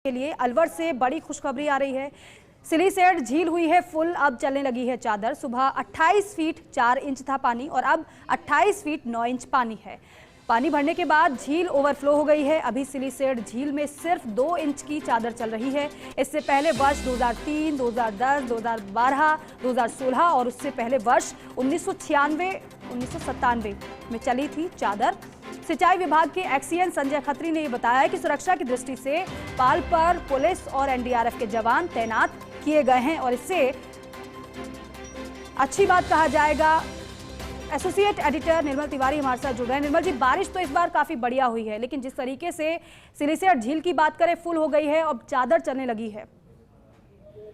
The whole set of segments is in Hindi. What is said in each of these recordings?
के लिए अलवर से बड़ी खुशखबरी आ रही है। सिलीसेट झील हुई है फुल, अब चलने लगी है चादर। सुबह 28 फीट 4 इंच था पानी और अब 28 फीट 9 इंच पानी है। पानी भरने के बाद झील ओवरफ्लो हो गई है। अभी सिलीसेट झील में सिर्फ 2 इंच की चादर चल रही है। इससे पहले वर्ष 2003, 2010, 2012, 2016 और उससे पहले वर्ष 1996, 1997 में चली थी चादर। सिंचाई विभाग के एक्सीएन संजय खत्री ने बताया कि सुरक्षा की दृष्टि से पाल पर पुलिस और एनडीआरएफ के जवान तैनात किए गए हैं और इससे अच्छी बात कहा जाएगा। एसोसिएट एडिटर निर्मल तिवारी हमारे साथ जुड़ रहे हैं। निर्मल जी, बारिश तो इस बार काफी बढ़िया हुई है, लेकिन जिस तरीके से सिलीसेट झील की बात करें फुल हो गई है, अब चादर चलने लगी है।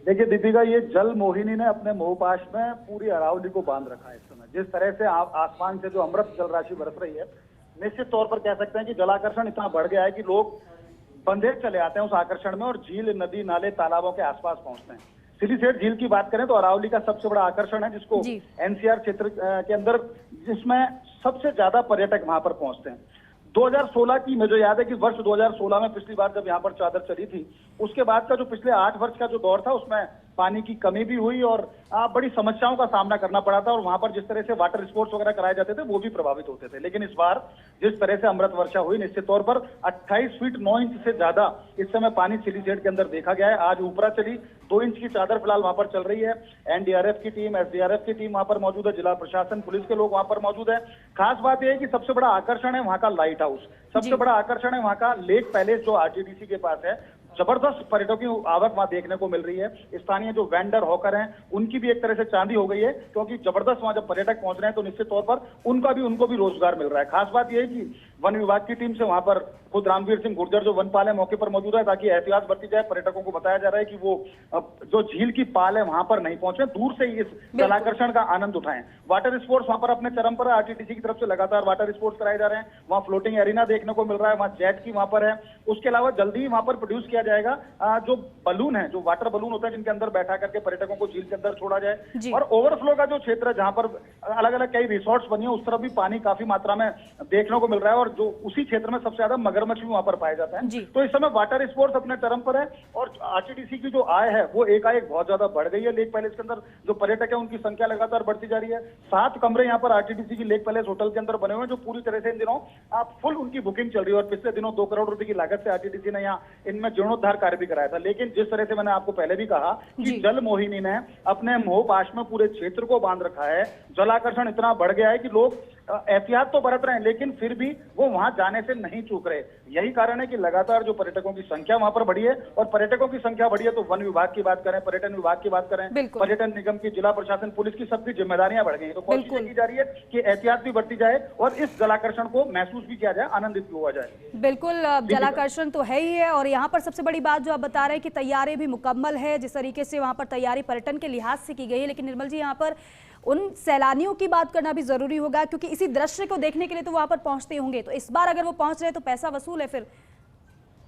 देखिए दीपिका, ये जल मोहिनी ने अपने मोहपाश में पूरी अरावली को बांध रखा है। इस समय जिस तरह से आसमान से जो अमृत जल राशि बरस रही है, निश्चित तौर पर कह सकते हैं कि जलाकर्षण इतना बढ़ गया है कि लोग बंधे चले आते हैं उस आकर्षण में और झील, नदी, नाले, तालाबों के आसपास पहुंचते हैं। सिलीसेट झील की बात करें तो अरावली का सबसे बड़ा आकर्षण है, जिसको एनसीआर क्षेत्र के अंदर जिसमें सबसे ज्यादा पर्यटक वहां पर पहुंचते हैं। 2016 की मुझे याद है कि वर्ष 2016 में पिछली बार जब यहाँ पर चादर चली थी, उसके बाद का जो पिछले 8 वर्ष का जो दौर था उसमें पानी की कमी भी हुई और बड़ी समस्याओं का सामना करना पड़ा था और वहां पर जिस तरह से वाटर स्पोर्ट्स वगैरह कराए जाते थे वो भी प्रभावित होते थे। लेकिन इस बार जिस तरह से अमृत वर्षा हुई, निश्चित तौर पर 28 फीट 9 इंच से ज्यादा इस समय पानी सिलीसेट के अंदर देखा गया है। आज ऊपरा चली 2 इंच की चादर फिलहाल वहां पर चल रही है। एनडीआरएफ की टीम, एसडीआरएफ की टीम वहां पर मौजूद है, जिला प्रशासन, पुलिस के लोग वहां पर मौजूद है। खास बात यह है कि सबसे बड़ा आकर्षण है वहां का लाइट हाउस, सबसे बड़ा आकर्षण है वहां का लेक पैलेस जो आरटीडीसी के पास है। जबरदस्त पर्यटकों की आवक वहां देखने को मिल रही है। स्थानीय जो वेंडर हॉकर हैं उनकी भी एक तरह से चांदी हो गई है, क्योंकि जबरदस्त वहां जब पर्यटक पहुंच रहे हैं तो निश्चित तौर पर उनको भी रोजगार मिल रहा है। खास बात यह है कि वन विभाग की टीम से वहां पर खुद रामवीर सिंह गुर्जर जो वनपाल है मौके पर मौजूद है, ताकि एहतियात बरती जाए। पर्यटकों को बताया जा रहा है कि वो जो झील की पाल है वहां पर नहीं पहुंचे, दूर से ही इस जलाकर्षण का आनंद उठाएं। वाटर स्पोर्ट्स वहां पर अपने चरम पर है। आरटीडीसी की तरफ से लगातार वाटर स्पोर्ट्स कराए जा रहे हैं। वहां फ्लोटिंग एरिना देखने को मिल रहा है, वहां जेट की वहां पर है। उसके अलावा जल्दी ही वहां पर प्रोड्यूस किया जाएगा जो बलून है, जो वाटर बलून होता है जिनके अंदर बैठा करके पर्यटकों को झील के अंदर छोड़ा जाए। और ओवरफ्लो का जो क्षेत्र है जहां पर अलग अलग कई रिसोर्ट्स बनी है, उस तरफ भी पानी काफी मात्रा में देखने को मिल रहा है और जो उसी क्षेत्र में सबसे ज्यादा मगरमच्छ भी वहां पर पाया जाता है। तो इस समय वाटर स्पोर्ट्स अपने चरम पर है और आरटीडीसी की जो आय है वो एकाएक बहुत ज्यादा बढ़ गई है। लेक पैलेस के अंदर जो पर्यटक है उनकी संख्या लगातार बढ़ती जा रही है। 7 कमरे यहाँ पर आरटीडीसी की लेक पैलेस होटल के अंदर बने हुए हैं, जो पूरी तरह से इन दिनों फुल उनकी बुकिंग चल रही है और पिछले दिनों 2 करोड़ रुपए की लागत से आरटीडीसी ने यहाँ इनमें जीर्णोद्धार कार्य भी कराया था। लेकिन जिस तरह से मैंने आपको पहले भी कहा कि जल मोहिनी ने अपने मोहपाश में पूरे क्षेत्र को बांध रखा है। जलाकर्षण इतना बढ़ गया है कि लोग एहतियात तो बरत रहे हैं, लेकिन फिर भी वो वहां जाने से नहीं चूक रहे। यही कारण है कि लगातार जो पर्यटकों की संख्या वहां पर बढ़ी है और पर्यटकों की संख्या बढ़ी है तो वन विभाग की बात करें, पर्यटन विभाग की बात करें, पर्यटन निगम की, जिला प्रशासन, पुलिस की, सबकी जिम्मेदारियां बढ़ गई हैं। तो कोशिश की जा रही है कि एहतियात भी बरती जाए और इस जलाकर्षण को महसूस भी किया जाए, आनंदित भी हुआ जाए। बिल्कुल, जलाकर्षण तो है ही है और यहाँ पर सबसे बड़ी बात जो आप बता रहे हैं कि तैयारी भी मुकम्मल है। जिस तरीके से वहां पर तैयारी पर्यटन के लिहाज से की गई है, लेकिन निर्मल जी यहाँ पर उन सैलानियों की बात करना भी जरूरी होगा, क्योंकि इसी दृश्य को देखने के लिए तो वहां पर पहुंचते होंगे। तो इस बार अगर वो पहुंच रहे तो पैसा वसूल है फिर।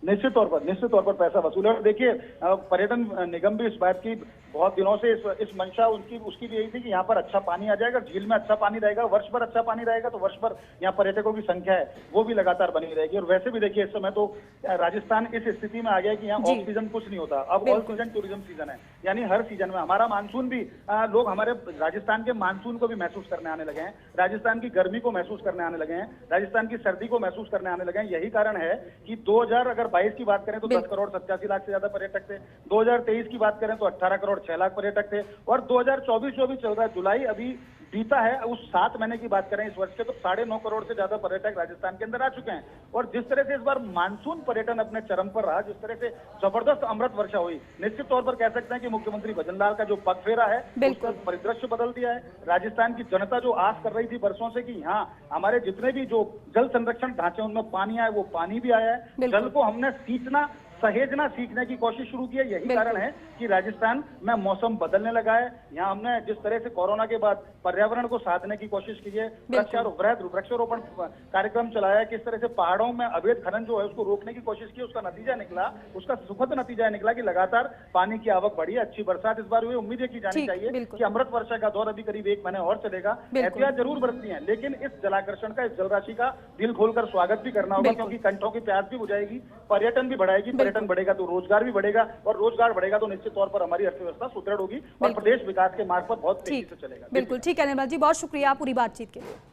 निश्चित तौर पर पैसा वसूल है। और देखिए पर्यटन निगम भी इस बात की बहुत दिनों से इस मंशा उसकी भी यही थी कि यहाँ पर अच्छा पानी आ जाएगा, झील में अच्छा पानी रहेगा, वर्ष भर अच्छा पानी रहेगा तो वर्ष भर यहाँ पर्यटकों की संख्या है वो भी लगातार बनी रहेगी। और वैसे भी देखिए इस समय तो राजस्थान इस स्थिति में आ गया कि यहाँ ऑफ सीजन कुछ नहीं होता, अब ऑल सीजन टूरिज्म सीजन है। यानी हर सीजन में हमारा मानसून भी लोग हमारे राजस्थान के मानसून को भी महसूस करने आने लगे हैं, राजस्थान की गर्मी को महसूस करने आने लगे हैं, राजस्थान की सर्दी को महसूस करने आने लगे हैं। यही कारण है कि 2022 की बात करें तो 10 करोड़ 87 लाख से ज्यादा पर्यटक थे। 2023 की बात करें तो 18 करोड़ 6 लाख पर्यटक थे और 2024 जो भी चल रहा है, जुलाई अभी बीता है, उस 7 महीने की बात करें इस वर्ष के तो 9.5 करोड़ से ज्यादा पर्यटक राजस्थान के अंदर आ चुके हैं। और जिस तरह से इस बार मानसून पर्यटन अपने चरम पर रहा, जिस तरह से जबरदस्त अमृत वर्षा हुई, निश्चित तौर पर कह सकते हैं कि मुख्यमंत्री भजनलाल का जो पग फेरा है उसका परिदृश्य बदल दिया है। राजस्थान की जनता जो आस कर रही थी बरसों से कि यहाँ हमारे जितने भी जो जल संरक्षण ढांचे उनमें पानी आए, वो पानी भी आया है। जल को हमने सींचना सहेजना सीखने की कोशिश शुरू की है। यही कारण है कि राजस्थान में मौसम बदलने लगा है। यहाँ हमने जिस तरह से कोरोना के बाद पर्यावरण को साधने की कोशिश की है, वृक्षारोपण कार्यक्रम चलाया है, किस तरह से पहाड़ों में अवैध खनन जो है उसको रोकने की कोशिश की, उसका नतीजा निकला, उसका सुखद नतीजा निकला कि लगातार पानी की आवक बढ़ी है, अच्छी बरसात इस बार हुई। उम्मीद की जानी चाहिए कि अमृत वर्षा का दौर अभी करीब 1 महीने और चलेगा। एहतियात जरूर बरतनी है, लेकिन इस जलाकर्षण का, इस जलराशि का दिल खोलकर स्वागत भी करना होगा, क्योंकि कंठों की प्यास भी बुझाएगी, पर्यटन भी बढ़ाएगी, पर्यटन बढ़ेगा तो रोजगार भी बढ़ेगा, और रोजगार बढ़ेगा तो निश्चित तौर पर हमारी अर्थव्यवस्था सुदृढ़ होगी और प्रदेश विकास के मार्ग पर बहुत तेजी से चलेगा। बिल्कुल ठीक है निर्मल जी, बहुत शुक्रिया पूरी बातचीत के लिए।